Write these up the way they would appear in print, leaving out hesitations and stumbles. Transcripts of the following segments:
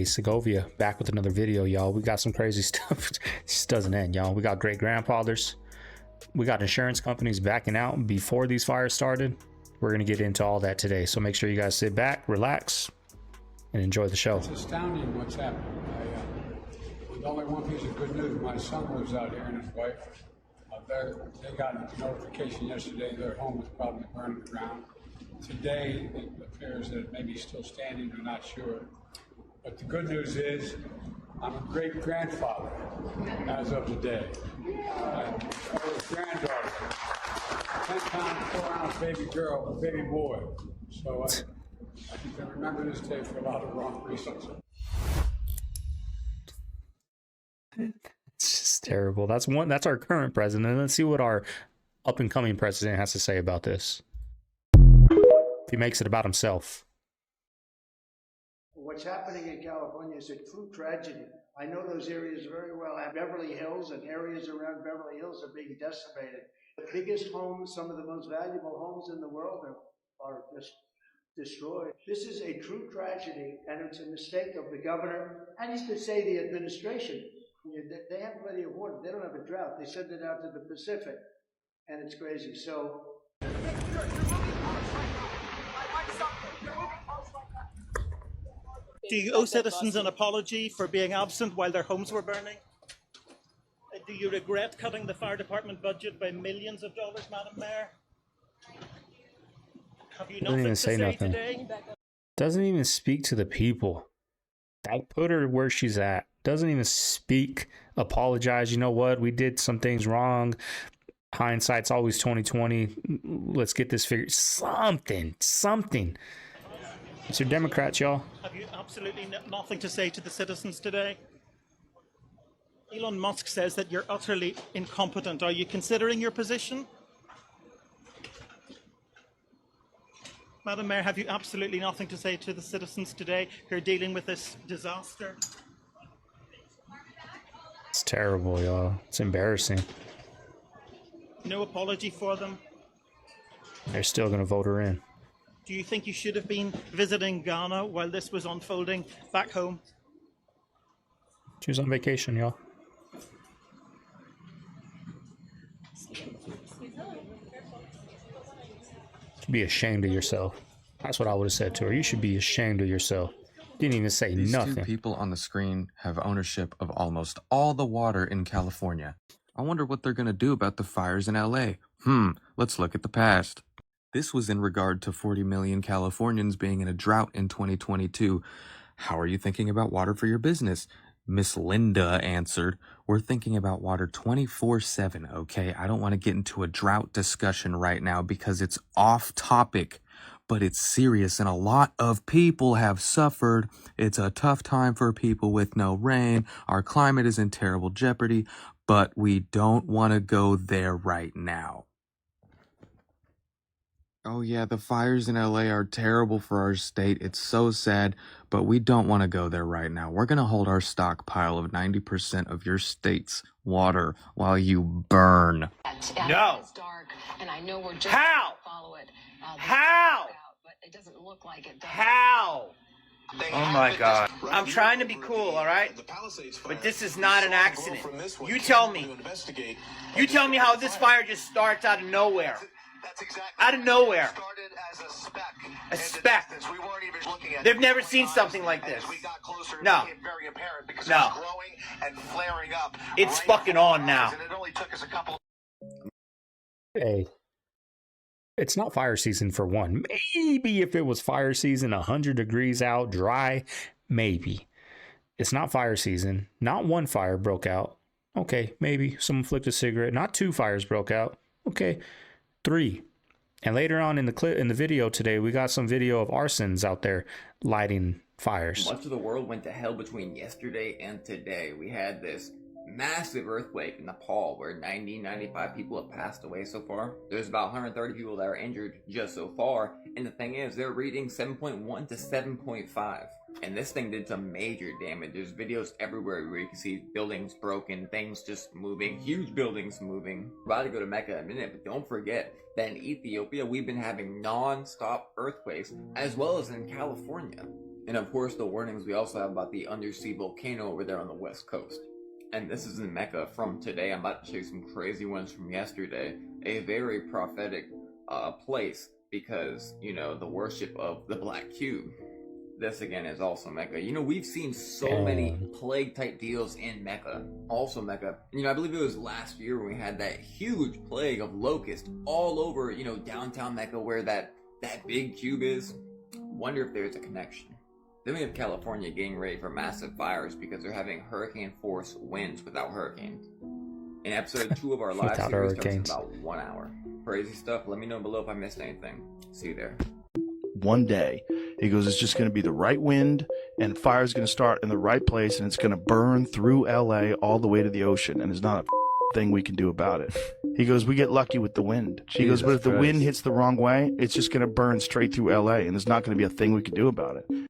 Hey, Segovia, back with another video, y'all. We got some crazy stuff. It just doesn't end, y'all. We got great grandfathers. We got insurance companies backing out before these fires started. We're going to get into all that today. So make sure you guys sit back, relax, and enjoy the show. It's astounding what's happening. With only one piece of good news, my son lives out here and his wife. They got a notification yesterday their home was probably burning down. Today, it appears that it may be still standing, we're not sure. But the good news is, I'm a great-grandfather as of today. I was a granddaughter, 10-pound, 4-ounce baby girl, a baby boy. So I can remember this day for a lot of wrong reasons. It's just terrible. That's our current president. Let's see what our up-and-coming president has to say about this. If he makes it about himself. What's happening in California is a true tragedy. I know those areas very well. Beverly Hills and areas around Beverly Hills are being decimated. The biggest homes, some of the most valuable homes in the world are just destroyed. This is a true tragedy, and it's a mistake of the governor, and you could say the administration. They have plenty of water. They don't have a drought. They send it out to the Pacific, and it's crazy. So. Do you owe citizens an apology for being absent while their homes were burning? Do you regret cutting the fire department budget by millions of dollars, Madam Mayor? Have you nothing to say today? Doesn't even speak to the people. I put her where she's at. Doesn't even speak, apologize. You know what? We did some things wrong. Hindsight's always 20/20. Let's get this figured. Something. It's your Democrats, y'all. Have you absolutely nothing to say to the citizens today? Elon Musk says that you're utterly incompetent. Are you considering your position? Madam Mayor, have you absolutely nothing to say to the citizens today who are dealing with this disaster? It's terrible, y'all. It's embarrassing. No apology for them? They're still going to vote her in. Do you think you should have been visiting Ghana while this was unfolding back home? She was on vacation, y'all. You should be ashamed of yourself. That's what I would have said to her. You should be ashamed of yourself. Didn't even say nothing. These two people on the screen have ownership of almost all the water in California. I wonder what they're going to do about the fires in LA. Let's look at the past. This was in regard to 40 million Californians being in a drought in 2022. How are you thinking about water for your business? Miss Linda answered, we're thinking about water 24/7, okay? I don't want to get into a drought discussion right now because it's off topic, but it's serious and a lot of people have suffered. It's a tough time for people with no rain. Our climate is in terrible jeopardy, but we don't want to go there right now. Oh yeah, the fires in LA are terrible for our state. It's so sad, but we don't want to go there right now. We're going to hold our stockpile of 90% of your state's water while you burn. No. How? How? But it doesn't look like it. How? Oh my God. I'm trying to be cool, all right? But this is not an accident. You tell me. You tell me how this fire just starts out of nowhere. That's exactly out of nowhere. It started as a speck. We weren't even looking at. They've never seen something like this. We got closer, no. It became very apparent because it was growing and flaring up. It's right fucking on now. And it only took us a couple. Hey, it's not fire season for one. Maybe if it was fire season, 100 degrees out, dry, maybe. It's not fire season. Not one fire broke out. Okay, maybe someone flicked a cigarette. Not 2 fires broke out. Okay. 3. And later on in the video today, we got some video of arsons out there lighting fires. Much of the world went to hell between yesterday and today. We had this massive earthquake in Nepal where 95 people have passed away so far. There's about 130 people that are injured just so far. And the thing is, they're reading 7.1 to 7.5. And this thing did some major damage. There's videos everywhere where you can see buildings broken, things just moving, huge buildings moving. We're about to go to Mecca in a minute, but don't forget that in Ethiopia, we've been having non-stop earthquakes, as well as in California. And of course, the warnings we also have about the undersea volcano over there on the west coast. And this is in Mecca from today. I'm about to show you some crazy ones from yesterday. A very prophetic place because, you know, the worship of the Black Cube. This again is also Mecca. You know, we've seen so many plague type deals in Mecca. Also Mecca. You know, I believe it was last year when we had that huge plague of locusts all over, you know, downtown Mecca where that big cube is. Wonder if there's a connection. Then we have California getting ready for massive fires because they're having hurricane force winds without hurricanes. In episode 2 of our live series starts in about 1 hour. Crazy stuff. Let me know below if I missed anything. See you there. One day, he goes, it's just going to be the right wind and fire's going to start in the right place and it's going to burn through LA all the way to the ocean and there's not a thing we can do about it. He goes, we get lucky with the wind. He goes, but if the wind hits the wrong way, it's just going to burn straight through LA and there's not going to be a thing we can do about it.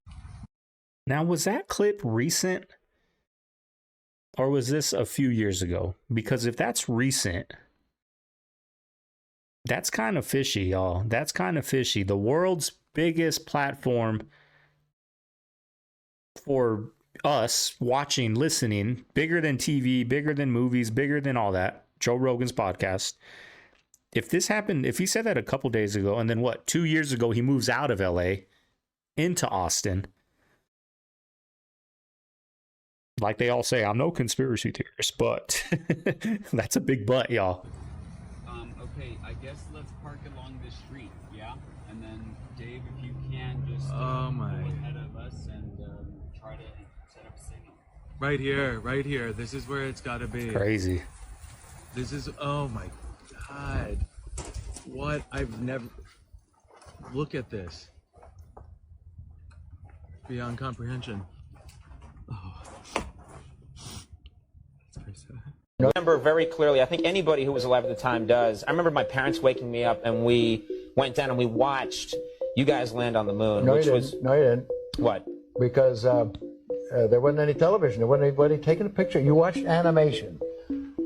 Now, was that clip recent or was this a few years ago? Because if that's recent, that's kind of fishy, y'all. That's kind of fishy. The world's biggest platform for us watching, listening, bigger than TV, bigger than movies, bigger than all that, Joe Rogan's podcast. If this happened, if he said that a couple days ago, and then 2 years ago, he moves out of LA into Austin. Like they all say, I'm no conspiracy theorist, but that's a big but, y'all. Okay, I guess let's park along this street, yeah? And then, Dave, if you can, just go ahead of us and try to set up a signal. Right here. This is where it's got to be. Crazy. This is, oh my God. What? I've never, look at this. Beyond comprehension. Oh. That's very sad. I remember very clearly, I think anybody who was alive at the time does. I remember my parents waking me up and we went down and we watched you guys land on the moon. No, you didn't. What? Because there wasn't any television. There wasn't anybody taking a picture. You watched animation.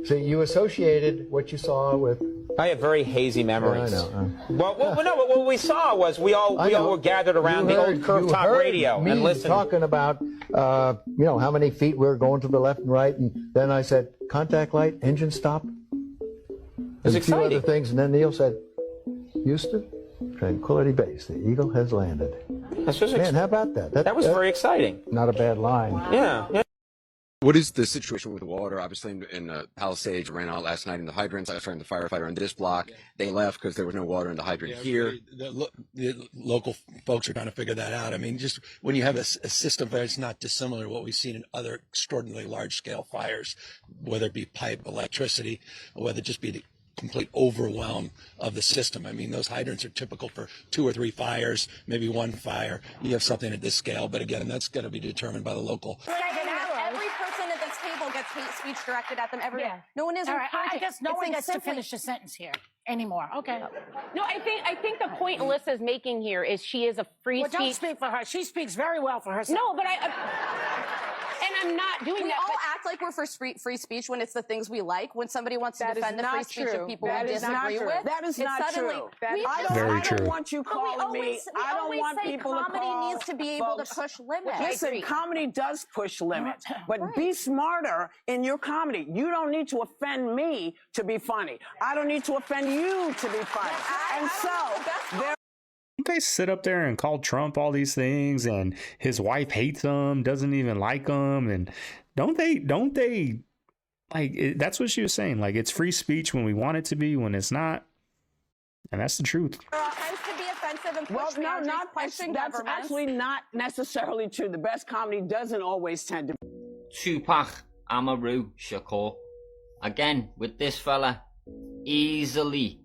So you associated what you saw with... I have very hazy memories. Yeah, I know. Well, no, what we saw was we all were gathered around the old curved top radio and listened. Talking about, you know, how many feet we were going to the left and right, and then I said, contact light, engine stop. It's a few exciting. other things, and then Neil said, Houston, Tranquility Base, the Eagle has landed. Man, how about that? That was very exciting. Not a bad line. Yeah. What is the situation with the water? Obviously, in Palisades ran out last night in the hydrants. I was trying to firefighter in this block. They left because there was no water in the hydrant here. The local folks are trying to figure that out. I mean, just when you have a system that's not dissimilar to what we've seen in other extraordinarily large-scale fires, whether it be pipe, electricity, or whether it just be the complete overwhelm of the system. I mean, those hydrants are typical for 2 or 3 fires, maybe 1 fire. You have something at this scale, but again, that's going to be determined by the local. Every person at this table gets hate speech directed at them. No one is. All right, I guess no one gets to finish a sentence here anymore. Okay. No, I think the point Alyssa is making here is she is a free speech. Don't speak for her. She speaks very well for herself. No, but and I'm not doing we that. We all act like we're for free speech when it's the things we like. When somebody wants to defend the free speech of people we disagree with, that is not true. I don't want you calling me. I don't want people to call. Comedy needs to be able to push limits. Listen, comedy does push limits, but be smarter in your comedy. You don't need to offend me to be funny. I don't need to offend you to be funny. And so there. They sit up there and call Trump all these things, and his wife hates him, doesn't even like him, and don't they like that's what she was saying, like it's free speech when we want it to be, when it's not, and that's the truth. Tends to be offensive and push That's actually not necessarily true. The best comedy doesn't always tend to. Tupac Amaru Shakur. Again, with this fella, easily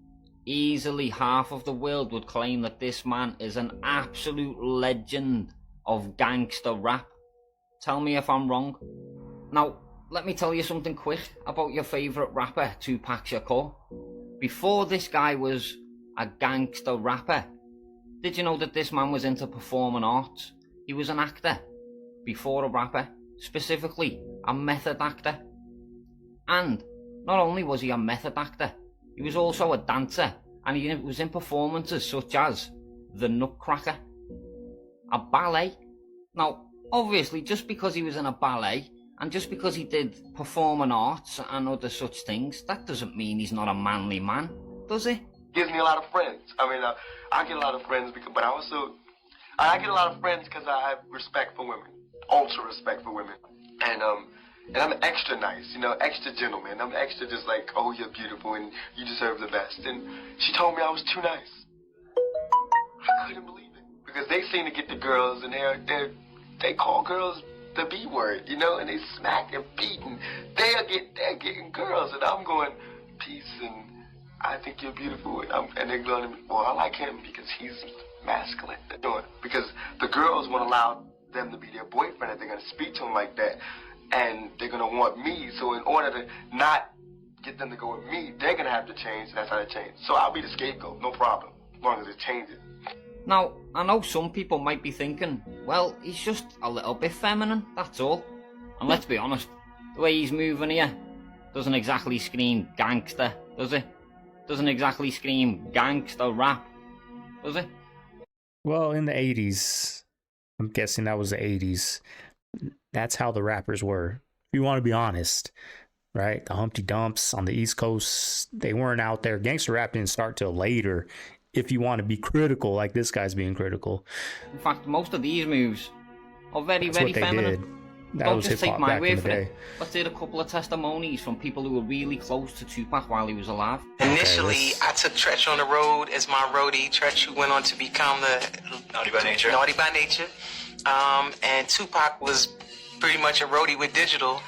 half of the world would claim that this man is an absolute legend of gangster rap. Tell me if I'm wrong. Now, let me tell you something quick about your favourite rapper, Tupac Shakur. Before this guy was a gangster rapper, did you know that this man was into performing arts? He was an actor before a rapper, specifically a method actor. And not only was he a method actor, he was also a dancer, and he was in performances such as The Nutcracker, a ballet. Now, obviously, just because he was in a ballet, and just because he did performing arts and other such things, that doesn't mean he's not a manly man, does it? Gives me a lot of friends. I mean, I get a lot of friends, but I get a lot of friends because I have respect for women, ultra respect for women, and I'm extra nice, extra gentleman. I'm extra just like, oh, you're beautiful and you deserve the best. And she told me I was too nice. I couldn't believe it because they seem to get the girls, and they call girls the B word, and they smack and beat, and they're getting girls, and I'm going, peace, and I think you're beautiful, and they're going to me, well, I like him because he's masculine. Because the girls won't allow them to be their boyfriend, and they're going to speak to him like that, and they're going to want me, so in order to not get them to go with me, they're going to have to change, and that's how they change. So I'll be the scapegoat, no problem, as long as it changes. Now, I know some people might be thinking, well, he's just a little bit feminine, that's all. And let's be honest, the way he's moving here doesn't exactly scream gangster, does it? Doesn't exactly scream gangster rap, does it? Well, in the 80s, I'm guessing that was the 80s, that's how the rappers were. If you want to be honest, right? The Humpty Dumps on the East Coast, they weren't out there. Gangster rap didn't start till later. If you want to be critical, like this guy's being critical. In fact, most of these moves are very, That's very what they feminine. did. That Don't was just hip-hop take my back word in the for it. day. Let's hear a couple of testimonies from people who were really close to Tupac while he was alive. Initially, I took Tretch on the road as my roadie. Tretch, who went on to become the Naughty by Nature. Naughty by Nature. And Tupac was pretty much a roadie with Digital.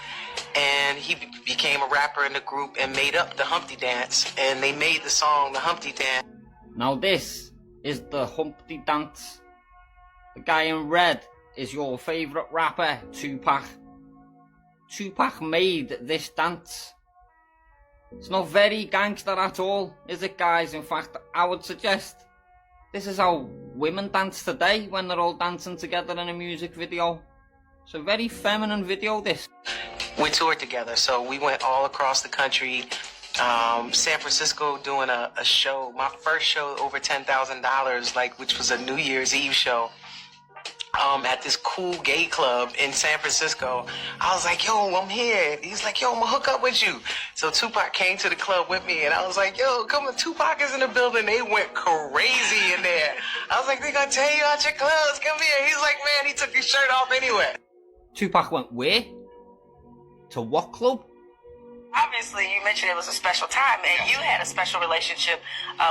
And he became a rapper in the group and made up the Humpty Dance. And they made the song the Humpty Dance. Now this is the Humpty Dance. The guy in red is your favourite rapper, Tupac. Tupac made this dance. It's not very gangster at all, is it, guys? In fact, I would suggest this is how women dance today when they're all dancing together in a music video. It's a very feminine video, this. We toured together, so we went all across the country. San Francisco doing a show, my first show over $10,000, which was a New Year's Eve show. At this cool gay club in San Francisco. I was like, yo, I'm here. He's like, yo, I'm gonna hook up with you. So Tupac came to the club with me, and I was like, yo, come on, Tupac is in the building. They went crazy in there. I was like, they gonna tear you out your clothes. Come here. He's like, man, he took his shirt off anyway. Tupac went where? To what club? Obviously, you mentioned it was a special time, and you had a special relationship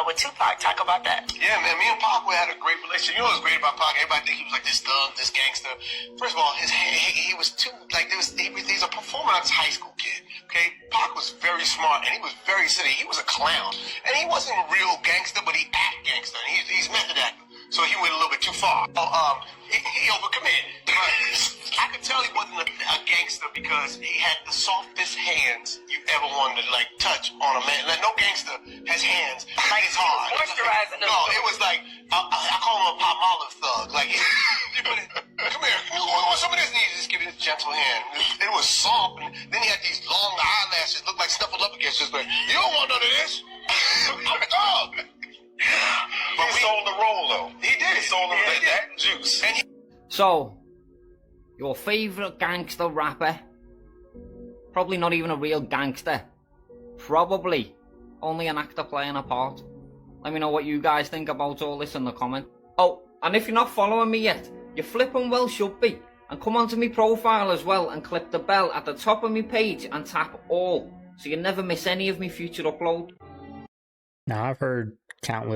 with Tupac. Talk about that. Yeah, man, me and Pac had a great relationship. You know what's great about Pac? Everybody think he was like this thug, this gangster. First of all, he was too, he's a performing arts high school kid, okay? Pac was very smart, and he was very silly. He was a clown, and he wasn't a real gangster, but he act gangster, and he's method acting. So he went a little bit too far. He overcommitted. I could tell he wasn't a gangster because he had the softest hands you ever wanted to touch on a man. No gangster has hands this hard. Moisturizing. No, it was like I call him a Pop Olive thug. Come here, you want some of this? And he just give it a gentle hand. It was soft, and then he had these long eyelashes, looked like Snuffleupagus. Just like, you don't want none of this. I'm a dog. But he sold the role, though. He did. He sold that juice. So, your favourite gangster rapper, probably not even a real gangster, probably only an actor playing a part. Let me know what you guys think about all this in the comment. Oh, and if you're not following me yet, you flipping well should be. And come onto my profile as well and click the bell at the top of my page and tap all, so you never miss any of my future upload. Now, I've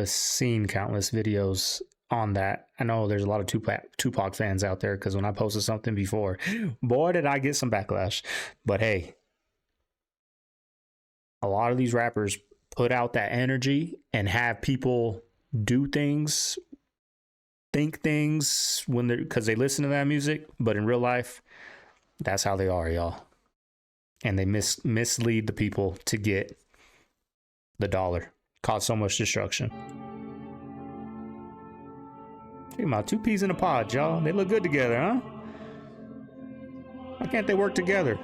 seen countless videos on that. I know there's a lot of Tupac fans out there, because when I posted something before, boy, did I get some backlash. But hey, a lot of these rappers put out that energy and have people do things, think things because they listen to that music, but in real life, that's how they are, y'all. And they mislead the people to get the dollar. Cause so much destruction. Check them out, two peas in a pod, y'all. They look good together, huh? Why can't they work together?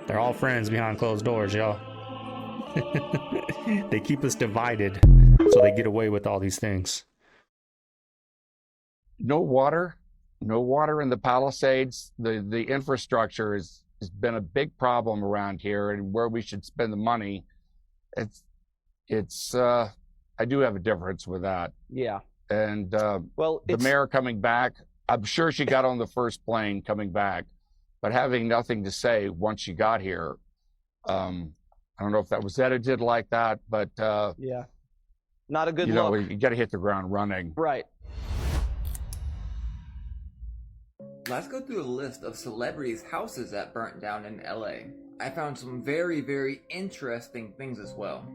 They're all friends behind closed doors, y'all. They keep us divided, so they get away with all these things. no water in the Palisades. The infrastructure has been a big problem around here, and where we should spend the money. It's I do have a difference with that. Yeah. And the mayor coming back, I'm sure she got on the first plane coming back, but having nothing to say once she got here. I don't know if that was edited like that, but yeah, not a good you know, look. you got to hit the ground running. Right. Let's go through a list of celebrities' houses that burnt down in LA. I found some very, very interesting things as well.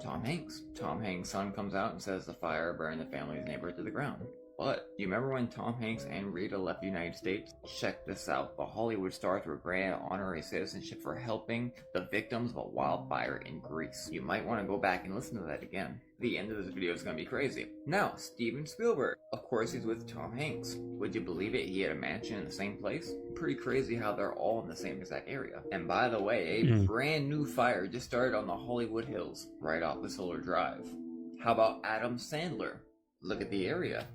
Tom Hanks. Tom Hanks' son comes out and says the fire burned the family's neighborhood to the ground. But, you remember when Tom Hanks and Rita left the United States? Check this out. The Hollywood stars were granted honorary citizenship for helping the victims of a wildfire in Greece. You might want to go back and listen to that again. The end of this video is going to be crazy. Now, Steven Spielberg. Of course he's with Tom Hanks. Would you believe it? He had a mansion in the same place? Pretty crazy how they're all in the same exact area. And by the way, a brand new fire just started on the Hollywood Hills, right off the Solar Drive. How about Adam Sandler? Look at the area.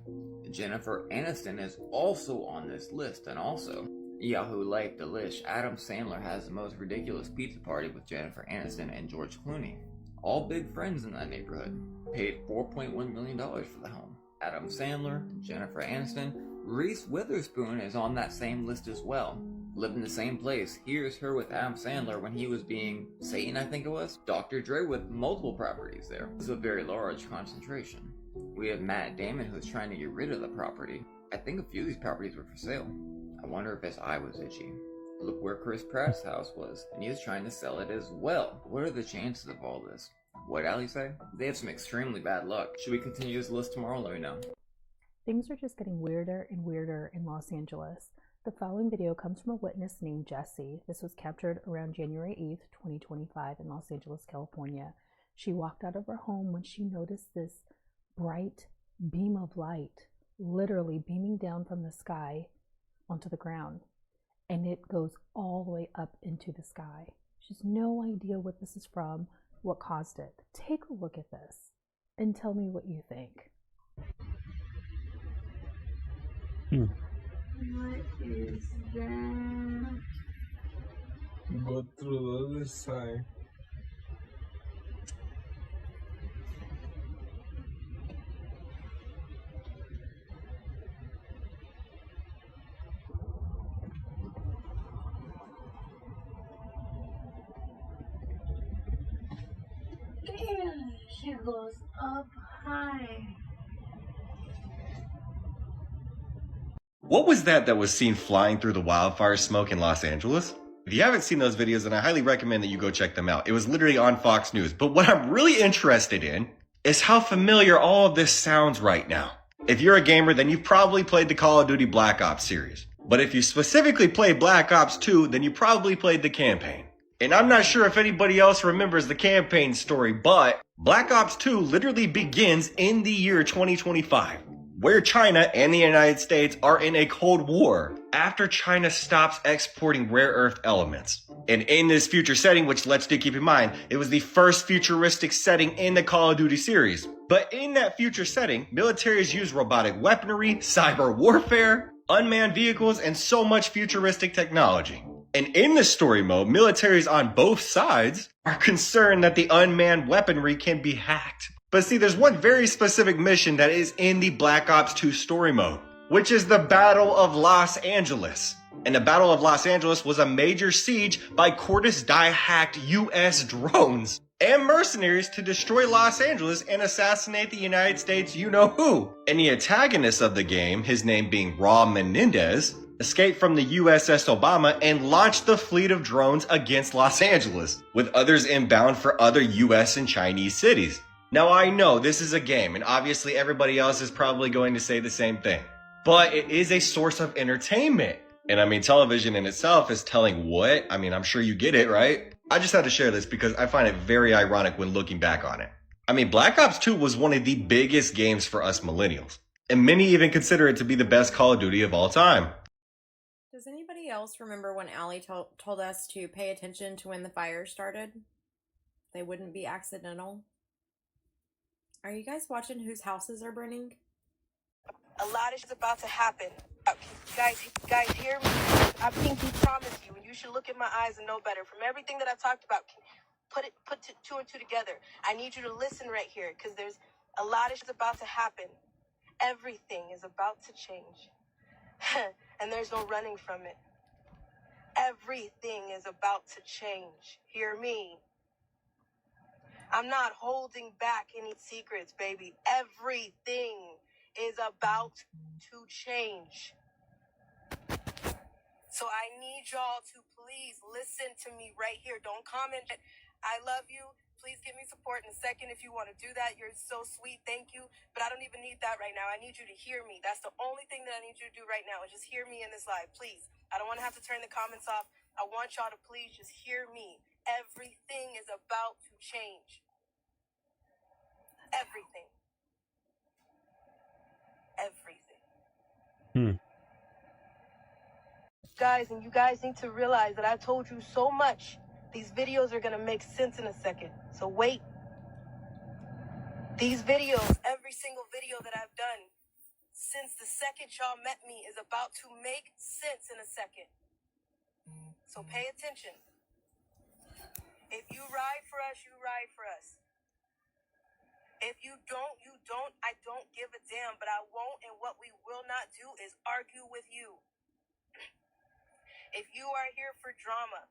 Jennifer Aniston is also on this list, and also Yahoo Life Delish. Adam Sandler has the most ridiculous pizza party with Jennifer Aniston and George Clooney. All big friends in that neighborhood. Paid $4.1 million for the home. Adam Sandler, Jennifer Aniston, Reese Witherspoon is on that same list as well. Lived in the same place. Here's her with Adam Sandler when he was being Satan, I think it was. Dr. Dre with multiple properties there. This is a very large concentration. We have Matt Damon who's trying to get rid of the property. I think a few of these properties were for sale. I wonder if his eye was itchy. Look where Chris Pratt's house was, and he was trying to sell it as well. What are the chances of all this? What'd Ali say? They have some extremely bad luck. Should we continue this list tomorrow? Let me know. Things are just getting weirder and weirder in Los Angeles. The following video comes from a witness named Jessie. This was captured around January 8th, 2025 in Los Angeles, California. She walked out of her home when she noticed this bright beam of light literally beaming down from the sky onto the ground, and it goes all the way up into the sky. She has no idea what this is from, what caused it. Take a look at this and tell me what you think. What is that? Go through the other side. And she goes up high. What was that was seen flying through the wildfire smoke in Los Angeles? If you haven't seen those videos, then I highly recommend that you go check them out. It was literally on Fox News. But what I'm really interested in is how familiar all of this sounds right now. If you're a gamer, then you've probably played the Call of Duty Black Ops series. But if you specifically played Black Ops 2, then you probably played the campaign. And I'm not sure if anybody else remembers the campaign story, but Black Ops 2 literally begins in the year 2025, where China and the United States are in a Cold War after China stops exporting rare earth elements. And in this future setting, which let's do keep in mind, it was the first futuristic setting in the Call of Duty series. But in that future setting, militaries use robotic weaponry, cyber warfare, unmanned vehicles, and so much futuristic technology. And in the story mode, militaries on both sides are concerned that the unmanned weaponry can be hacked. But see, there's one very specific mission that is in the Black Ops 2 story mode, which is the Battle of Los Angeles. And the Battle of Los Angeles was a major siege by Cortus Die-hacked US drones and mercenaries to destroy Los Angeles and assassinate the United States you-know-who. And the antagonist of the game, his name being Raul Menendez, escaped from the USS Obama and launched the fleet of drones against Los Angeles, with others inbound for other US and Chinese cities. Now I know this is a game, and obviously everybody else is probably going to say the same thing, but it is a source of entertainment. And I mean, television in itself is telling what? I mean, I'm sure you get it, right? I just had to share this because I find it very ironic when looking back on it. I mean, Black Ops 2 was one of the biggest games for us millennials, and many even consider it to be the best Call of Duty of all time. Does anybody else remember when Ali told us to pay attention to when the fire started? They wouldn't be accidental. Are you guys watching whose houses are burning? a lot of shit's about to happen. Guys, hear me? I pinky promise you, and you should look in my eyes and know better. From everything that I've talked about, put two and two together. I need you to listen right here, because there's a lot of shit's about to happen. Everything is about to change. And there's no running from it. Everything is about to change. Hear me? I'm not holding back any secrets, baby. Everything is about to change. So I need y'all to please listen to me right here. Don't comment. I love you. Please give me support in a second if you want to do that. You're so sweet. Thank you. But I don't even need that right now. I need you to hear me. That's the only thing that I need you to do right now is just hear me in this live, please. I don't want to have to turn the comments off. I want y'all to please just hear me. Everything is about to change. Everything. Everything. Guys, and you guys need to realize that I told you so much. These videos are going to make sense in a second. So wait. These videos, every single video that I've done since the second y'all met me is about to make sense in a second. So pay attention. If you ride for us, you ride for us. If you don't, you don't. I don't give a damn, but I won't, and what we will not do is argue with you. If you are here for drama,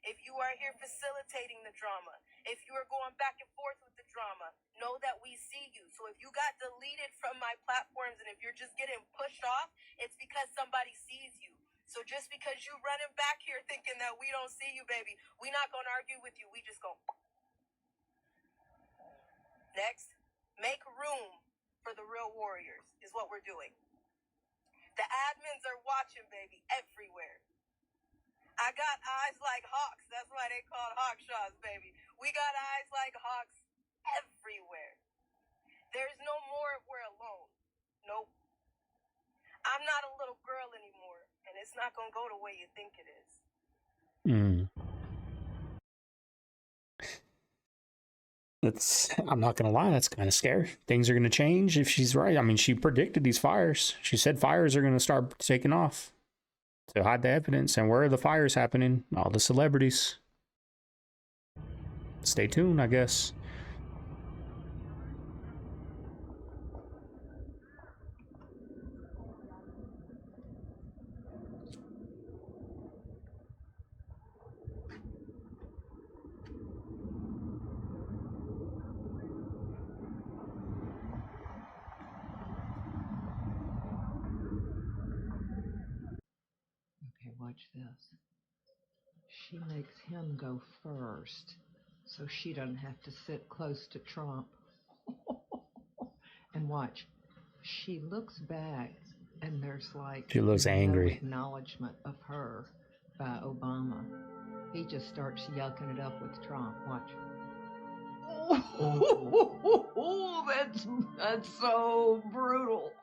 if you are here facilitating the drama, if you are going back and forth with the drama, know that we see you. So if you got deleted from my platforms and if you're just getting pushed off, it's because somebody sees you. So just because you running back here thinking that we don't see you, baby, we not going to argue with you. We just go. Next, make room for the real warriors is what we're doing. The admins are watching, baby, everywhere. I got eyes like hawks. That's why they call it hawk shots, baby. We got eyes like hawks everywhere. There's no more if we're alone. Nope. I'm not a little girl anymore, and it's not going to go the way you think it is. I'm not going to lie, that's kind of scary. Things are going to change if she's right. I mean, she predicted these fires. She said fires are going to start taking off to hide the evidence. And where are the fires happening? All the celebrities. Stay tuned, I guess. Okay, watch this. She makes him go first, so she doesn't have to sit close to Trump. And watch, she looks back, and there's like She looks angry. no acknowledgement of her by Obama. He just starts yucking it up with Trump. Watch. Oh, that's so brutal.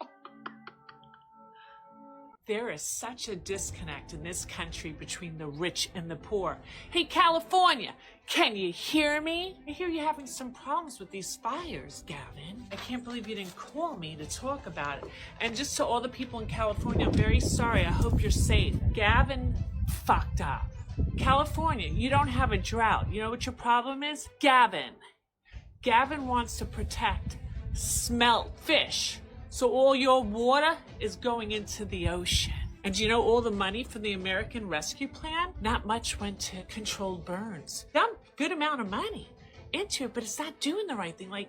There is such a disconnect in this country between the rich and the poor. Hey, California, can you hear me? I hear you're having some problems with these fires, Gavin. I can't believe you didn't call me to talk about it. And just to all the people in California, I'm very sorry. I hope you're safe. Gavin fucked up. California, you don't have a drought. You know what your problem is? Gavin. Gavin wants to protect smelt fish. So all your water is going into the ocean. And do you know all the money from the American Rescue Plan? Not much went to controlled burns. Some good amount of money into it, but it's not doing the right thing. Like,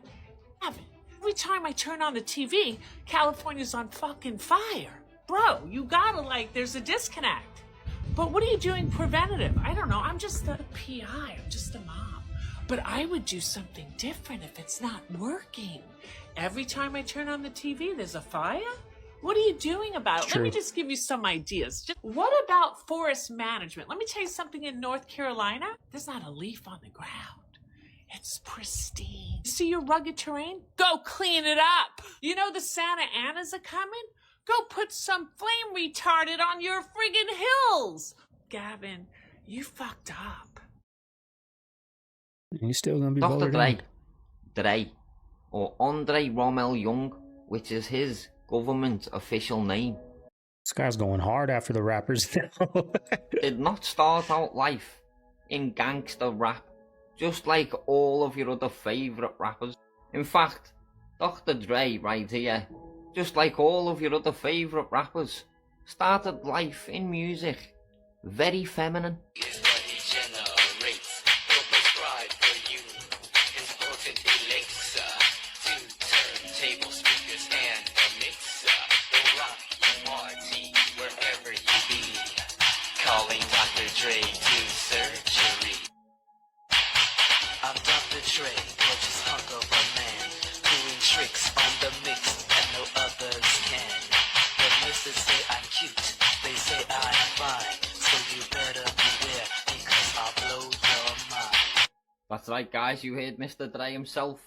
every time I turn on the TV, California's on fucking fire. Bro, you gotta there's a disconnect. But what are you doing preventative? I don't know. I'm just the PI. I'm just a mom. But I would do something different if it's not working. Every time I turn on the TV, there's a fire? What are you doing about it? Let me just give you some ideas. What about forest management? Let me tell you something in North Carolina. There's not a leaf on the ground. It's pristine. See your rugged terrain? Go clean it up. You know the Santa Anas are coming? Go put some flame retardant on your friggin' hills. Gavin, you fucked up. He's still gonna be Dr. voted in. Dre, or Andre Rommel Young, which is his government official name. This guy's going hard after the rappers now. Did not start out life in gangster rap, just like all of your other favourite rappers. In fact, Dr. Dre right here, just like all of your other favourite rappers, started life in music. Very feminine. Calling Dr. Dre to surgery. I'm Dr. Dre, gorgeous hunk of a man, doing tricks on the mix that no others can. The nurses say I'm cute, they say I'm fine, so you better beware because I'll blow your mind. That's right, guys, you heard Mr. Dre himself.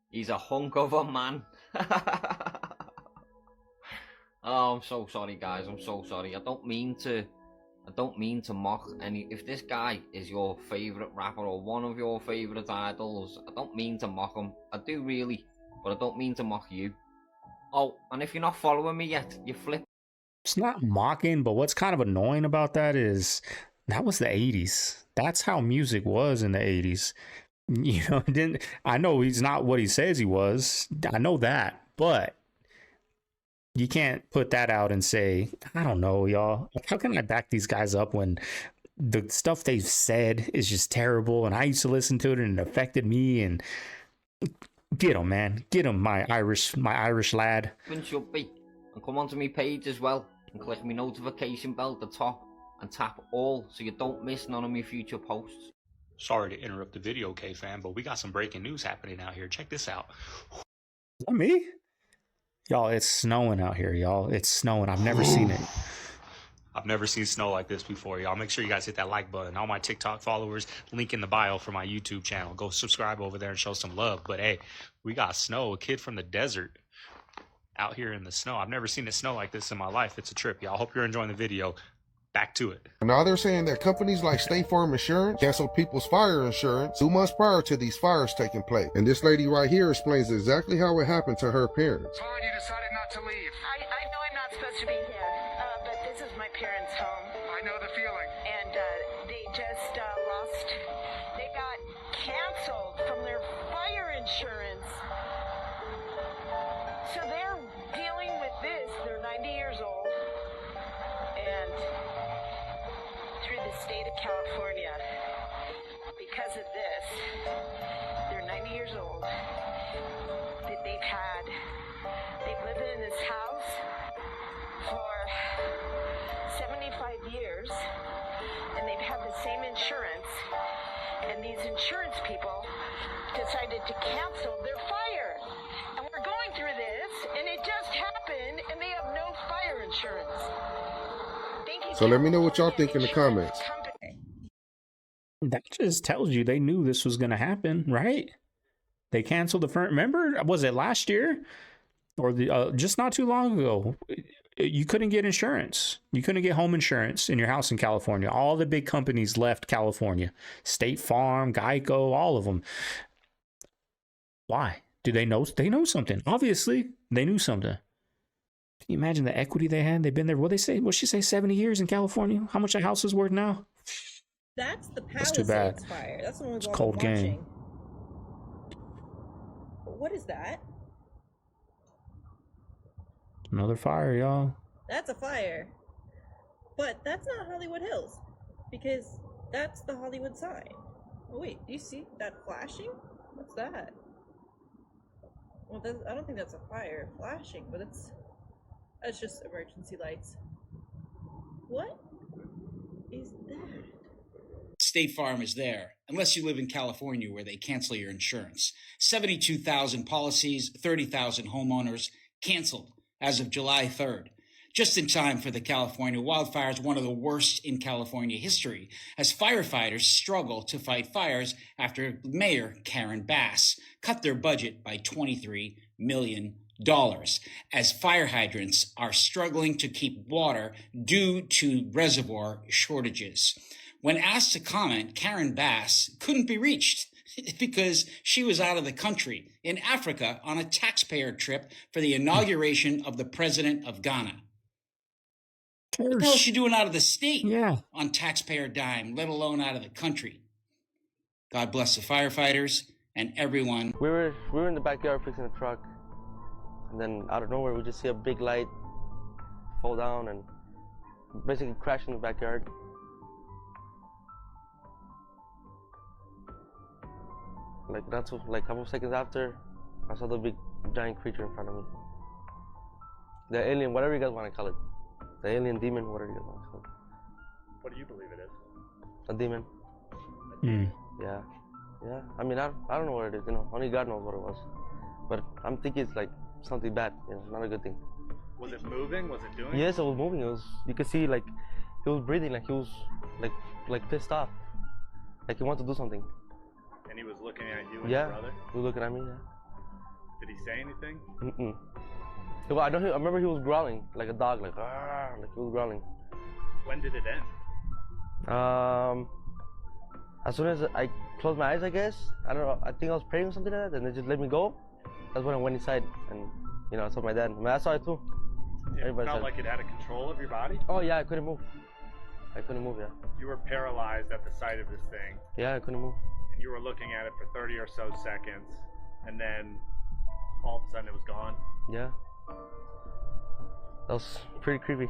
He's a hunk of a man. Oh, I'm so sorry, guys. I'm so sorry. I don't mean to mock any. If this guy is your favourite rapper or one of your favourite idols, I don't mean to mock him. I do really, but I don't mean to mock you. Oh, and if you're not following me yet, you flip. It's not mocking, but what's kind of annoying about that is that was the 80s. That's how music was in the 80s. You know, I know he's not what he says he was. I know that, but you can't put that out and say, I don't know, y'all. How can I back these guys up when the stuff they've said is just terrible and I used to listen to it and it affected me? And get them, man. Get them, my Irish lad. Should be. And come onto my page as well and click my notification bell at the top and tap all so you don't miss none of my future posts. Sorry to interrupt the video, CaveFam, but we got some breaking news happening out here. Check this out. Is that me? Y'all, it's snowing out here, y'all. It's snowing. I've never seen it. I've never seen snow like this before, y'all. Make sure you guys hit that like button. All my TikTok followers, link in the bio for my YouTube channel. Go subscribe over there and show some love. But hey, we got snow. A kid from the desert out here in the snow. I've never seen it snow like this in my life. It's a trip, y'all. Hope you're enjoying the video. Back to it. Now they're saying that companies like State Farm Insurance cancel people's fire insurance 2 months prior to these fires taking place. And this lady right here explains exactly how it happened to her parents. Fine, you decided not to leave. I know I'm not supposed to be here, but this is my parents' home. I know the feeling. And they just they got canceled from their fire insurance. So they're dealing with this. They're 90 years old. And through the state of California, because of this, they're 90 years old, that they've lived in this house for 75 years, and they've had the same insurance, and these insurance people decided to cancel their fire. And we're going through this, and it just happened, and they have no fire insurance. So let me know what y'all think in the comments. That just tells you they knew this was going to happen, right? They canceled the first. Remember, was it last year or just not too long ago? You couldn't get insurance. You couldn't get home insurance in your house in California. All the big companies left California. State Farm, Geico, all of them. Why? Do they know? They know something. Obviously, they knew something. Can you imagine the equity they had? They've been there, what'd she say, 70 years in California? How much a house is worth now? That's the Palisades That's too bad. fire. That's the one It's we've a cold all been game. watching. What is that? Another fire, y'all. That's a fire. But that's not Hollywood Hills. Because that's the Hollywood sign. Oh wait, do you see that flashing? What's that? Well, I don't think that's a fire flashing, but it's just emergency lights. What is that? State Farm is there, unless you live in California where they cancel your insurance. 72,000 policies, 30,000 homeowners canceled as of July 3rd. Just in time for the California wildfires, one of the worst in California history, as firefighters struggle to fight fires after Mayor Karen Bass cut their budget by $23 million. As fire hydrants are struggling to keep water due to reservoir shortages. When asked to comment, Karen Bass couldn't be reached. because she was out of the country in Africa on a taxpayer trip for the inauguration of the president of Ghana. What the hell is she doing out of the state on taxpayer dime, let alone out of the country? God bless the firefighters and everyone. We were in the backyard fixing a truck, and then out of nowhere we just see a big light fall down and basically crash in the backyard. Like that's like a couple seconds after, I saw the big giant creature in front of me. The alien, whatever you guys want to call it. The alien demon, whatever you guys want to call it. What do you believe it is? A demon. Yeah. Yeah. I mean, I don't know what it is, you know. Only God knows what it was. But I'm thinking it's like something bad, you know, not a good thing. Was it moving? Was it doing? Yes, it was moving. It was, you could see like, he was breathing like he was like pissed off. Like he wanted to do something. And he was looking at you and Yeah, your brother? he was looking at me, yeah. Did he say anything? Mm-mm. Well, I remember he was growling like a dog, like he was growling. When did it end? As soon as I closed my eyes, I guess. I don't know. I think I was praying or something like that, and they just let me go. That's when I went inside, and you know, I saw my dad. I mean, I saw it too. It felt like it had a control of your body? Oh yeah, I couldn't move. I couldn't move. Yeah. You were paralyzed at the sight of this thing. Yeah, I couldn't move. And you were looking at it for 30 or so seconds, and then all of a sudden it was gone. Yeah. That was pretty creepy.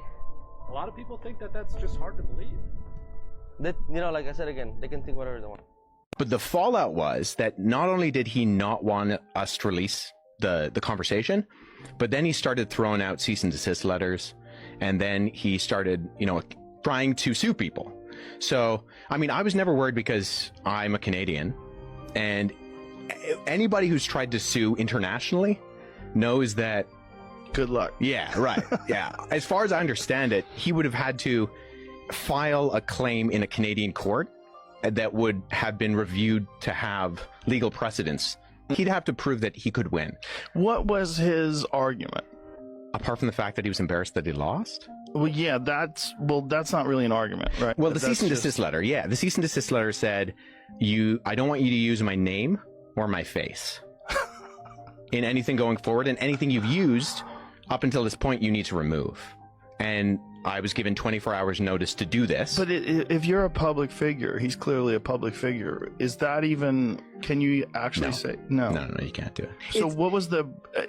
A lot of people think that that's just hard to believe. They, you know, like I said again, they can think whatever they want. But the fallout was that not only did he not want us to release the conversation, but then he started throwing out cease and desist letters, and then he started, you know, trying to sue people. So, I mean, I was never worried because I'm a Canadian, and anybody who's tried to sue internationally knows that. Good luck. Yeah, right. Yeah. As far as I understand it, he would have had to file a claim in a Canadian court that would have been reviewed to have legal precedence. He'd have to prove that he could win. What was his argument? Apart from the fact that he was embarrassed that he lost? Well, yeah, that's not really an argument, right? Well, the cease and desist letter, yeah. The cease and desist letter said, I don't want you to use my name or my face in anything going forward, and anything you've used up until this point, you need to remove. And I was given 24 hours notice to do this. But if you're a public figure, he's clearly a public figure. Is that even, can you actually say? No, you can't do it. So what was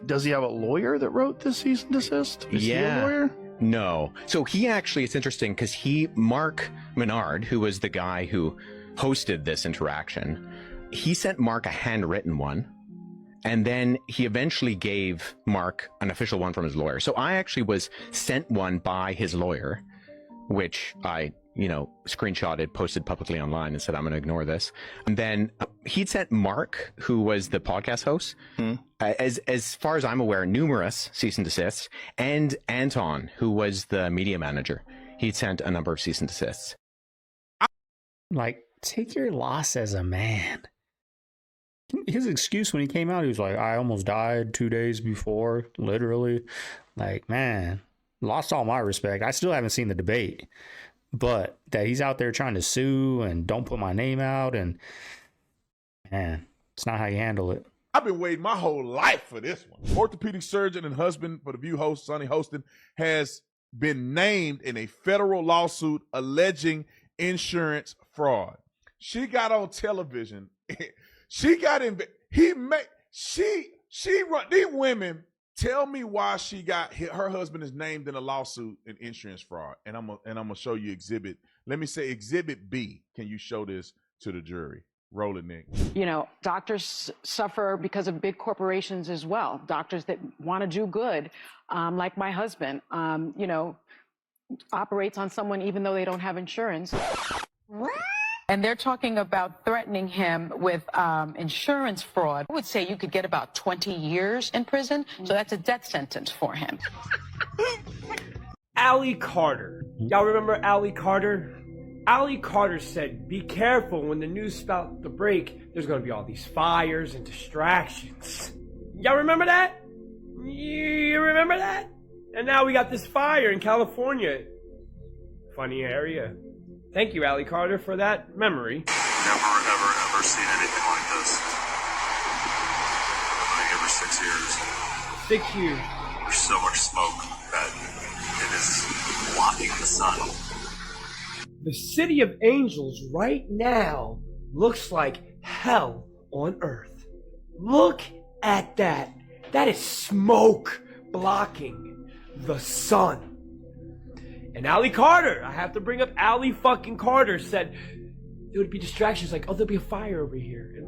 does he have a lawyer that wrote this cease and desist? Is he a lawyer? No. So he actually, it's interesting because Mark Menard, who was the guy who hosted this interaction, he sent Mark a handwritten one. And then he eventually gave Mark an official one from his lawyer. So I actually was sent one by his lawyer, which I, screenshotted, posted publicly online and said, I'm going to ignore this. And then he'd sent Mark, who was the podcast host, as far as I'm aware, numerous cease and desists, and Anton, who was the media manager. He'd sent a number of cease and desists. Like, take your loss as a man. His excuse when he came out, he was like, I almost died 2 days before, literally. Like, man, lost all my respect. I still haven't seen the debate, but that he's out there trying to sue and don't put my name out, and man, it's not how you handle it. I've been waiting my whole life for this one. Orthopedic surgeon and husband for the View host, Sonny Hostin, has been named in a federal lawsuit alleging insurance fraud. She got on television. She got in. She run these women. Tell me why she got her husband is named in a lawsuit in insurance fraud, and I'm gonna show you exhibit. Let me say exhibit B. Can you show this to the jury? Roll it, Nick. Doctors suffer because of big corporations as well. Doctors that want to do good, like my husband, operates on someone even though they don't have insurance. And they're talking about threatening him with insurance fraud. I would say you could get about 20 years in prison, so that's a death sentence for him. Allie Carter. Y'all remember Allie Carter? Allie Carter said, be careful when the news about to break, there's going to be all these fires and distractions. Y'all remember that? You remember that? And now we got this fire in California. Funny area. Thank you, Allie Carter, for that memory. Never, ever, ever First seen anything like this. Like every 6 years. 6 years. There's so much smoke that it is blocking the sun. The city of angels right now looks like hell on earth. Look at that. That is smoke blocking the sun. And Allie Carter, I have to bring up Allie fucking Carter, said there would be distractions like, oh, there'll be a fire over here. And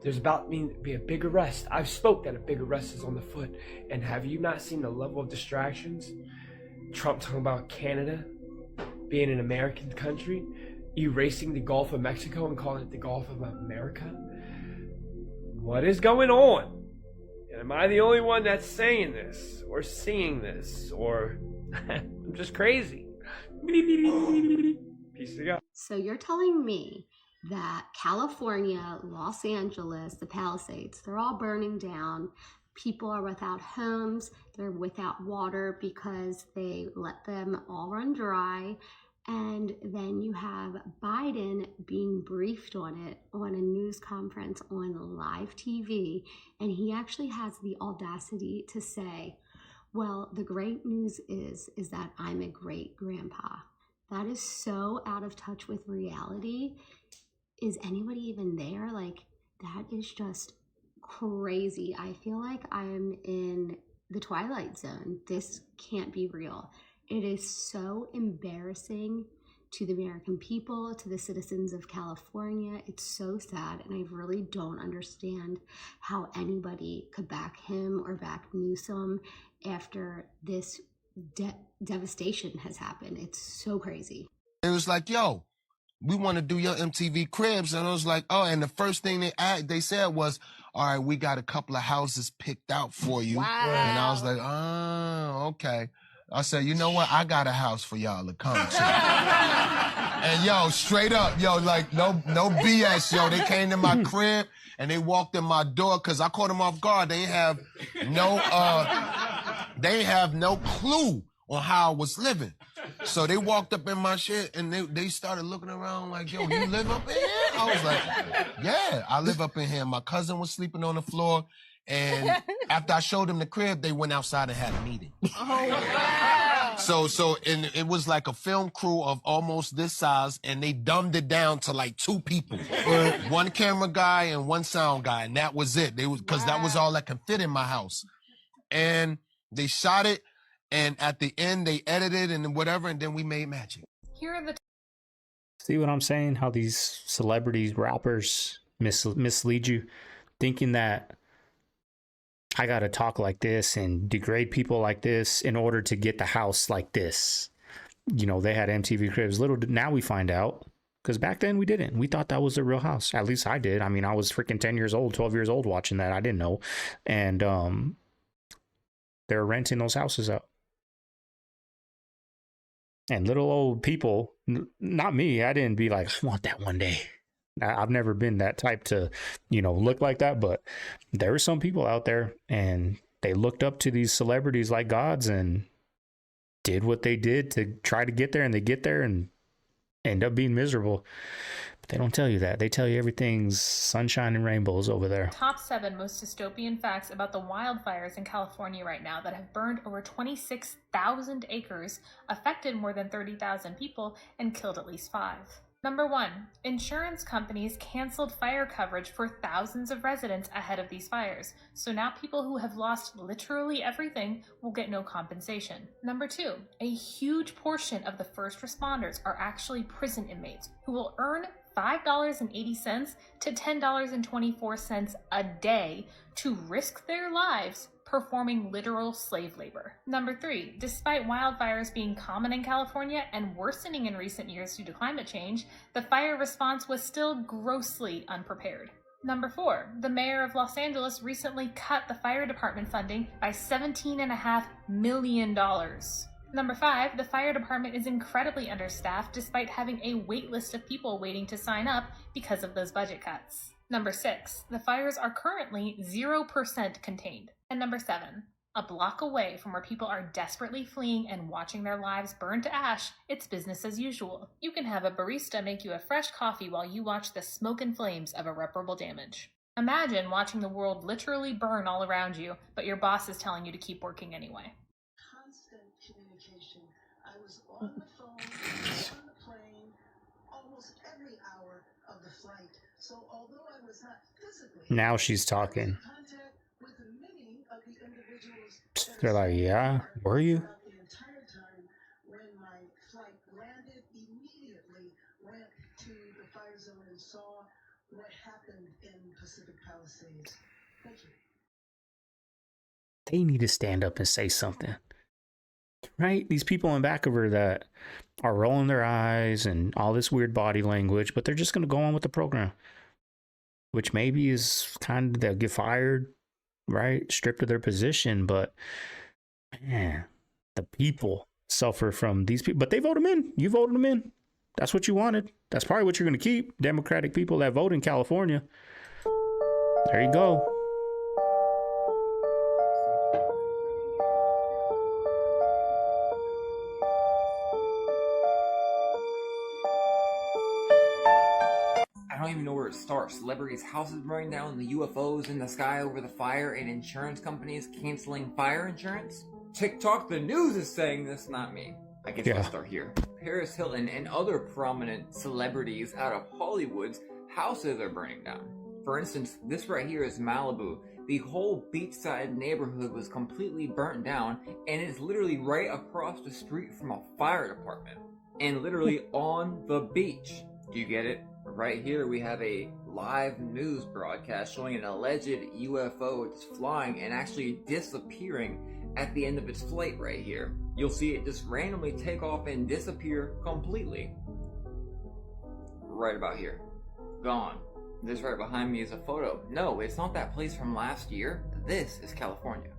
there's about to be a big arrest. I've spoke that a big arrest is on the foot. And have you not seen the level of distractions? Trump talking about Canada being an American country, erasing the Gulf of Mexico and calling it the Gulf of America. What is going on? And am I the only one that's saying this or seeing this, or I'm just crazy? Peace of God. So you're telling me that California, Los Angeles, the Palisades, they're all burning down. People are without homes. They're without water because they let them all run dry. And then you have Biden being briefed on it on a news conference on live TV. And he actually has the audacity to say, well, the great news is that I'm a great grandpa. That is so out of touch with reality. Is anybody even there? Like, that is just crazy. I feel like I'm in the Twilight Zone. This can't be real. It is so embarrassing to the American people, to the citizens of California. It's so sad, and I really don't understand how anybody could back him or back Newsom after this devastation has happened. It's so crazy. It was like, yo, we want to do your MTV Cribs. And I was like, oh, and the first thing they said was, all right, we got a couple of houses picked out for you. Wow. And I was like, oh, okay. I said, you know what? I got a house for y'all to come to. And yo, straight up, yo, like no BS, yo. They came to my crib and they walked in my door because I caught them off guard. They have no clue on how I was living. So they walked up in my shit and they started looking around like, yo, you live up in here? I was like, yeah, I live up in here. My cousin was sleeping on the floor. And after I showed them the crib, they went outside and had a meeting. Oh, wow. So it was like a film crew of almost this size, and they dumbed it down to like 2 people. One camera guy and 1 sound guy, and that was it. Because that was all that could fit in my house. And they shot it, and at the end, they edited and whatever, and then we made magic. Here are the See what I'm saying? How these celebrities, rappers mislead you, thinking that I got to talk like this and degrade people like this in order to get the house like this. You know, they had MTV Cribs. Now we find out, because back then we didn't. We thought that was a real house. At least I did. I mean, I was freaking 10 years old, 12 years old watching that. I didn't know. And they're renting those houses out. And little old people, not me, I didn't be like, I want that one day. I've never been that type to, look like that. But there were some people out there and they looked up to these celebrities like gods and did what they did to try to get there. And they get there and end up being miserable. But they don't tell you that. They tell you everything's sunshine and rainbows over there. Top 7 most dystopian facts about the wildfires in California right now that have burned over 26,000 acres, affected more than 30,000 people, and killed at least 5. Number 1, insurance companies canceled fire coverage for thousands of residents ahead of these fires. So now people who have lost literally everything will get no compensation. Number 2, a huge portion of the first responders are actually prison inmates who will earn $5.80 to $10.24 a day to risk their lives performing literal slave labor. Number 3, despite wildfires being common in California and worsening in recent years due to climate change, the fire response was still grossly unprepared. Number 4, the mayor of Los Angeles recently cut the fire department funding by $17.5 million. Number 5, the fire department is incredibly understaffed despite having a wait list of people waiting to sign up because of those budget cuts. Number 6, the fires are currently 0% contained. And number 7, A block away from where people are desperately fleeing and watching their lives burn to ash, it's business as usual. You can have a barista make you a fresh coffee while you watch the smoke and flames of irreparable damage. Imagine watching the world literally burn all around you, but your boss is telling you to keep working anyway. Constant communication. I was on the phone, on the plane, almost every hour of the flight. So although I was not physically Now she's talking. in contact with many of the individuals They're like, yeah, were you? throughout the entire time when my flight landed, immediately went to the fire zone and saw what happened in Pacific Palisades. Thank you. They need to stand up and say something. Right? These people in back of her that are rolling their eyes and all this weird body language, but they're just going to go on with the program. Which maybe is kind of, they'll get fired, right? Stripped of their position. But man, the people suffer from these people. But they vote them in. You voted them in. That's what you wanted. That's probably what you're going to keep. Democratic people that vote in California. There you go. I don't even know where it starts. Celebrities' houses burning down, the UFOs in the sky over the fire, and insurance companies canceling fire insurance. TikTok, the news is saying this, not me. I guess I'll start here. Paris Hilton and other prominent celebrities out of Hollywood's houses are burning down. For instance, this right here is Malibu. The whole beachside neighborhood was completely burnt down, and it's literally right across the street from a fire department. And literally on the beach. Do you get it? Right here we have a live news broadcast showing an alleged UFO just flying and actually disappearing at the end of its flight right here. You'll see it just randomly take off and disappear completely. Right about here. Gone. This right behind me is a photo. No, it's not that place from last year. This is California.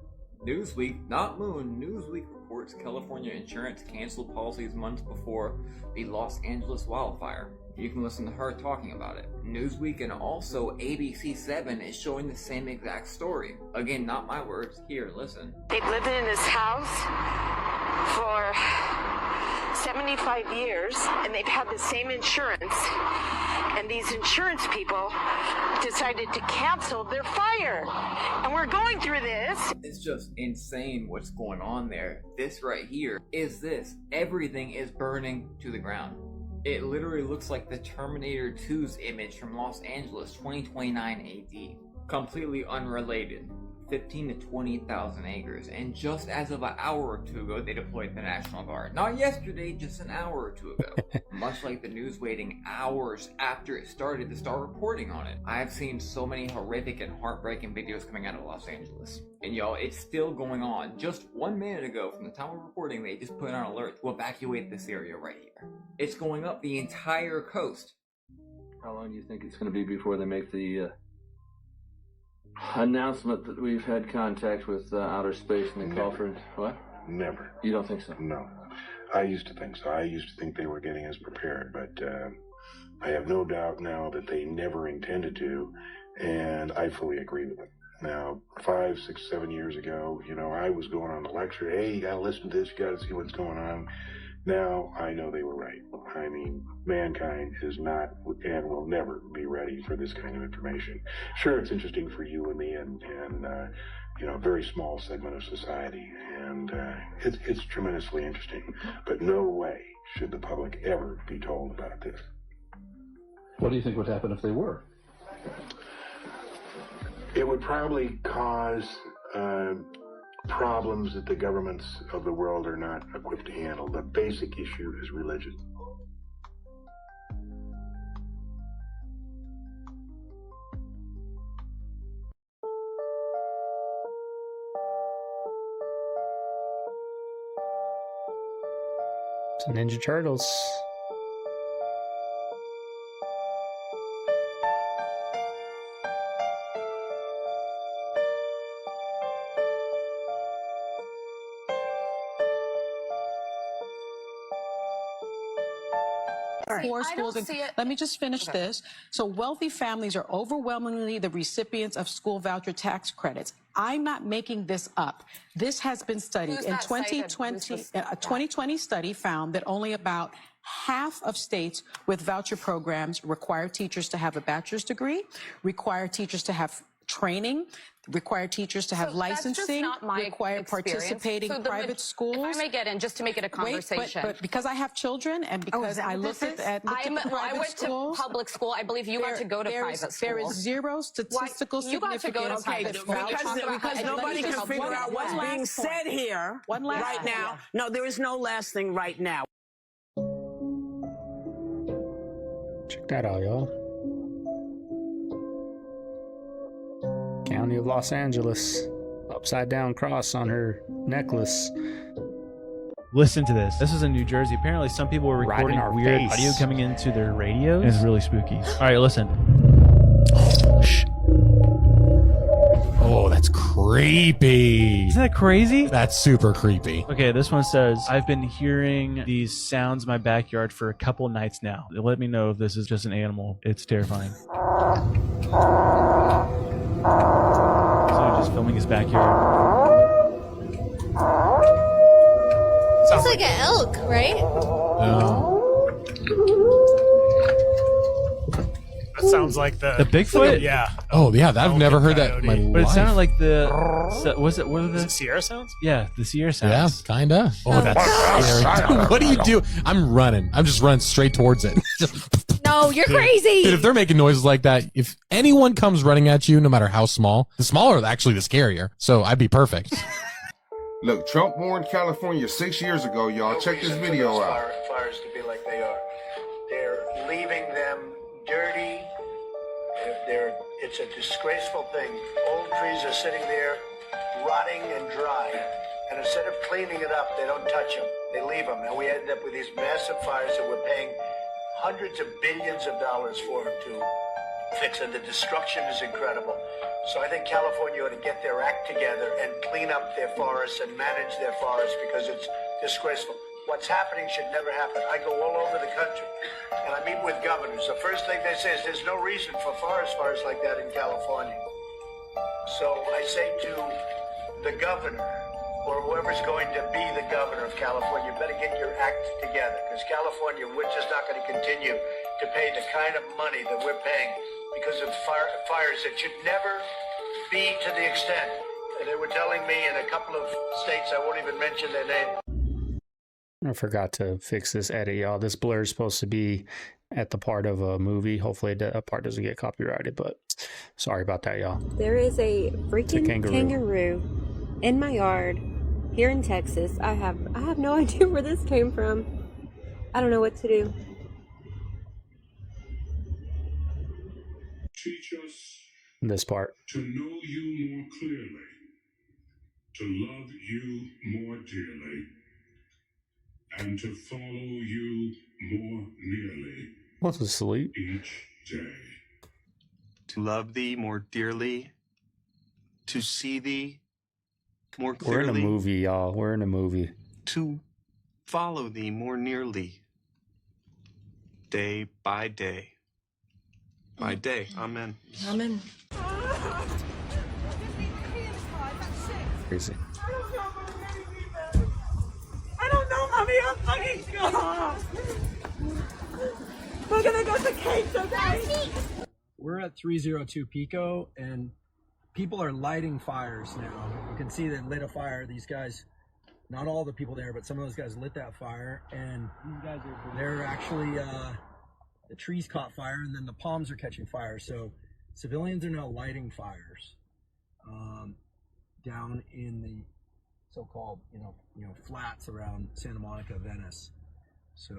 Newsweek, not Moon, Newsweek reports California insurance canceled policies months before the Los Angeles wildfire. You can listen to her talking about it. Newsweek and also ABC7 is showing the same exact story. Again, not my words. Here, listen. They've lived in this house for 75 years, and they've had the same insurance. And these insurance people decided to cancel their fire. And we're going through this. It's just insane what's going on there. This right here is this. Everything is burning to the ground. It literally looks like the Terminator 2's image from Los Angeles 2029 AD. Completely unrelated. 15 to 20,000 acres. And just as of an hour or two ago, they deployed the National Guard. Not yesterday, just an hour or two ago. Much like the news waiting hours after it started to start reporting on it. I've seen so many horrific and heartbreaking videos coming out of Los Angeles. And y'all, it's still going on. Just 1 minute ago from the time of reporting, they just put on an alert to evacuate this area right here. It's going up the entire coast. How long do you think it's going to be before they make the announcement that we've had contact with outer space and the call for what? Never. You don't think so? No. I used to think so. I used to think they were getting us prepared, but I have no doubt now that they never intended to, and I fully agree with them. Now, 5, 6, 7 years ago, you know, I was going on the lecture, hey, you gotta listen to this, you gotta see what's going on. Now, I know they were right. I mean, mankind is not and will never be ready for this kind of information. Sure, it's interesting for you and me and you know, a very small segment of society, and it's tremendously interesting. But no way should the public ever be told about this. What do you think would happen if they were? It would probably cause problems that the governments of the world are not equipped to handle. The basic issue is religion. It's Ninja Turtles. Four schools. Let me just finish this. So wealthy families are overwhelmingly the recipients of school voucher tax credits. I'm not making this up. This has been studied. Who's In that cited? 2020, a 2020 study found that only about half of states with voucher programs require teachers to have a bachelor's degree, require teachers to have training, require teachers to have So that's just licensing, not my require experience. participating So private schools. If I may get in, just to make it a conversation. But because I have children and because I looked at the private I went schools, to public school. I believe you got to go to private school. There is zero statistical You got to go to significance. private Because nobody can figure out what's being said here right now. No, there is no last thing right now. Check that out, y'all. County of Los Angeles. Upside down cross on her necklace. Listen to this. This is in New Jersey. Apparently some people were Right in recording our weird face. audio coming into their radios. It's really spooky. All right, listen. Shh. Oh, that's creepy. Isn't that crazy? That's super creepy. Okay, this one says, I've been hearing these sounds in my backyard for a couple nights now. Let me know if this is just an animal. It's terrifying. So just filming his backyard. Sounds like an elk, right? That sounds like the Bigfoot? Yeah. Oh yeah, I've never heard that in my life. But it sounded like the was it what are the Sierra sounds? Yeah, the Sierra Yeah, sounds. kinda. Oh, that's scary. What do you do? I'm running. I'm just running straight towards it. No, you're crazy. Dude, if they're making noises like that, if anyone comes running at you, no matter how small, the smaller actually the scarier. So I'd be perfect. Look, Trump warned California 6 years ago, y'all. Check this video out. Fires to be like they are. They're leaving them dirty. It's a disgraceful thing. Old trees are sitting there, rotting and dry. And instead of cleaning it up, they don't touch them. They leave them. And we end up with these massive fires that we're paying hundreds of billions of dollars for them to fix. And the destruction is incredible. So I think California ought to get their act together and clean up their forests and manage their forests because it's disgraceful. What's happening should never happen. I go all over the country and I meet with governors. The first thing they say is there's no reason for forest fires like that in California. So I say to the governor or whoever's going to be the governor of California, you better get your act together because California, we're just not going to continue to pay the kind of money that we're paying because of fires that should never be to the extent. They were telling me in a couple of states, I won't even mention their name. I forgot to fix this edit, y'all. This blur is supposed to be at the part of a movie. Hopefully that part doesn't get copyrighted, but sorry about that, y'all. There is a freaking kangaroo in my yard here in Texas. I have no idea where this came from. I don't know what to do. Teach us This part. to know you more clearly, to love you more dearly, and to follow you more nearly What's asleep? each day. To love thee more dearly, to see thee more We're in clearly, a movie, y'all. We're in a movie. to follow thee more nearly, day by day. By day. Amen. Amen. Crazy. I don't know, Mommy. I'm fucking gone. We're gonna go to Cape, okay? We're at 302 Pico, and people are lighting fires now. You can see they lit a fire. These guys, not all the people there, but some of those guys lit that fire, and they're actually, the trees caught fire, and then the palms are catching fire. So civilians are now lighting fires down in the so-called, flats around Santa Monica, Venice. So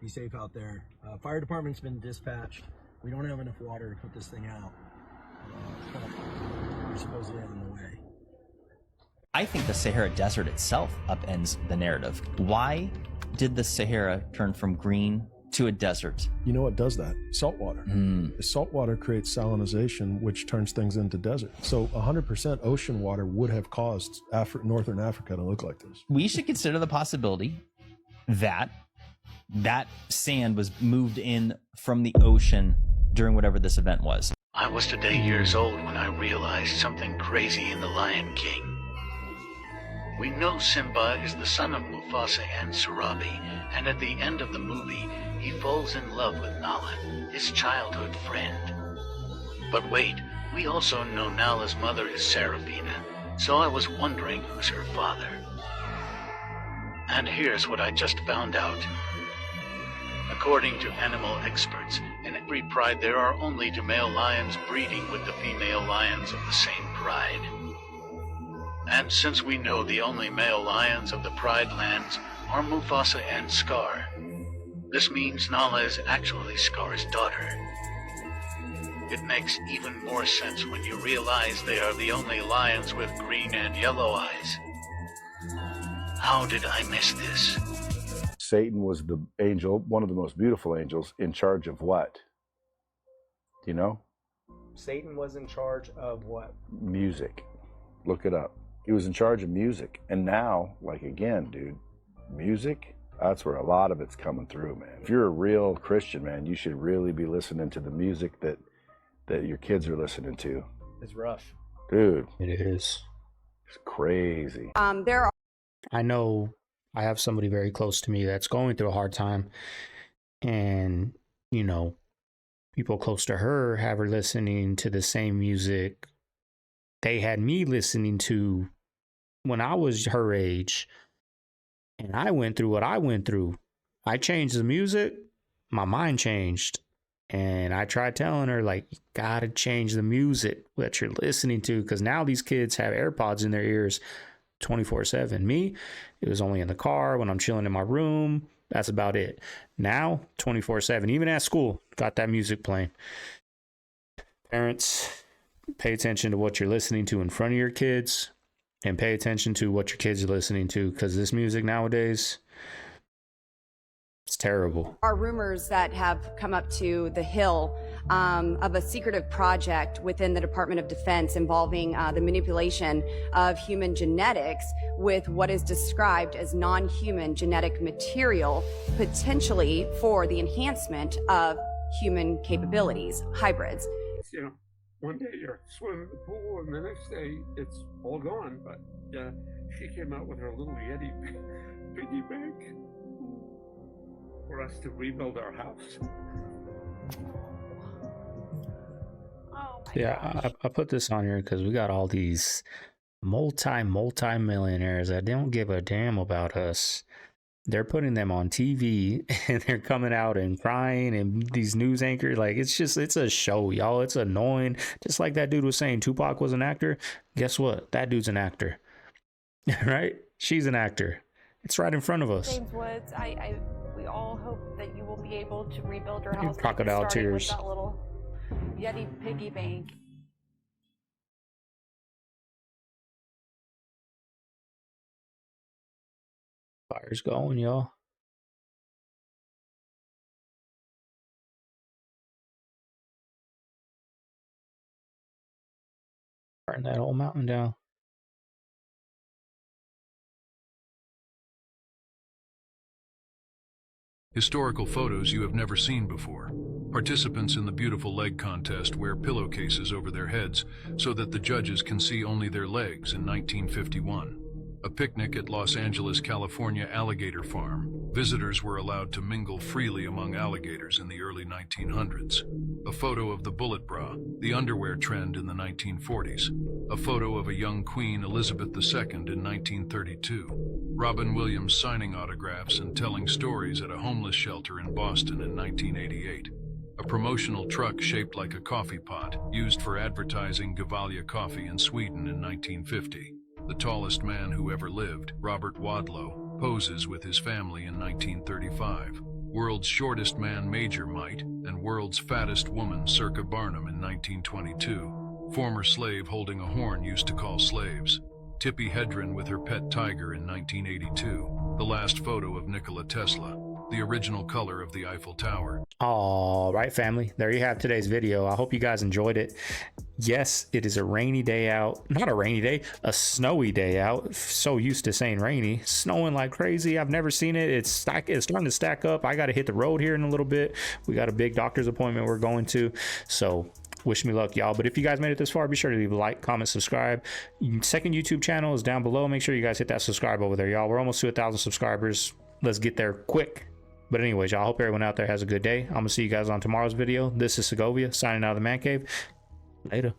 be safe out there. Fire department's been dispatched. We don't have enough water to put this thing out. We're supposedly on the way. I think the Sahara Desert itself upends the narrative. Why did the Sahara turn from green to a desert? You know what does that? Salt water. Salt water creates salinization, which turns things into desert. So 100% ocean water would have caused northern Africa to look like this. We should consider the possibility that that sand was moved in from the ocean during whatever this event was. I was today years old when I realized something crazy in The Lion King. We know Simba is the son of Mufasa and Sarabi, and at the end of the movie, he falls in love with Nala, his childhood friend. But wait, we also know Nala's mother is Serafina, so I was wondering who's her father. And here's what I just found out. According to animal experts, in every pride there are only 2 male lions breeding with the female lions of the same pride. And since we know the only male lions of the Pride Lands are Mufasa and Scar, this means Nala is actually Scar's daughter. It makes even more sense when you realize they are the only lions with green and yellow eyes. How did I miss this? Satan was the angel, one of the most beautiful angels, in charge of what? Do you know? Satan was in charge of what? Music. Look it up. He was in charge of music. And now, like again, dude, music, that's where a lot of it's coming through, man. If you're a real Christian, man, you should really be listening to the music that your kids are listening to. It's rough. Dude. It is. It's crazy. I know I have somebody very close to me that's going through a hard time. And, you know, people close to her have her listening to the same music they had me listening to when I was her age. And I went through what I went through. I changed the music. My mind changed. And I tried telling her, like, you gotta change the music that you're listening to, because now these kids have AirPods in their ears 24/7. Me, it was only in the car when I'm chilling in my room. That's about it. Now, 24/7, even at school, got that music playing. Parents, pay attention to what you're listening to in front of your kids, and pay attention to what your kids are listening to, because this music nowadays, it's terrible. Are rumors that have come up to the Hill of a secretive project within the Department of Defense involving the manipulation of human genetics with what is described as non-human genetic material, potentially for the enhancement of human capabilities, hybrids. You know, one day you're swimming in the pool and the next day it's all gone. But she came out with her little Yeti piggy bank for us to rebuild our house. Yeah, I put this on here because we got all these multi-millionaires that don't give a damn about us. They're putting them on TV and they're coming out and crying, and these news anchors, like, it's a show, y'all. It's annoying. Just like that dude was saying Tupac was an actor. Guess what? That dude's an actor. Right? She's an actor. It's right in front of us. James Woods, we all hope that you will be able to rebuild your house. Crocodile tears. With that little Yeti piggy bank. Fire's going, y'all. Burn that whole mountain down. Historical photos you have never seen before. Participants in the beautiful leg contest wear pillowcases over their heads so that the judges can see only their legs in 1951. A picnic at Los Angeles, California alligator farm. Visitors were allowed to mingle freely among alligators in the early 1900s. A photo of the bullet bra, the underwear trend in the 1940s. A photo of a young Queen Elizabeth II in 1932. Robin Williams signing autographs and telling stories at a homeless shelter in Boston in 1988. A promotional truck shaped like a coffee pot, used for advertising Gevalia coffee in Sweden in 1950. The tallest man who ever lived, Robert Wadlow, poses with his family in 1935. World's shortest man, Major Might, and world's fattest woman, Circa Barnum, in 1922. Former slave holding a horn used to call slaves. Tippi Hedren with her pet tiger in 1982. The last photo of Nikola Tesla. The original color of the Eiffel Tower. All right, family, there you have today's video. I hope you guys enjoyed it. Yes, it is a rainy day out. Not a rainy day, a snowy day out. So used to saying rainy. Snowing like crazy. I've never seen it. It's starting to stack up. I got to hit the road here in a little bit. We got a big doctor's appointment we're going to. So wish me luck, y'all. But if you guys made it this far, be sure to leave a like, comment, subscribe. Second YouTube channel is down below. Make sure you guys hit that subscribe over there, y'all. We're almost to 1,000 subscribers. Let's get there quick. But anyways, y'all, I hope everyone out there has a good day. I'm gonna see you guys on tomorrow's video. This is Segovia signing out of the man cave. Later.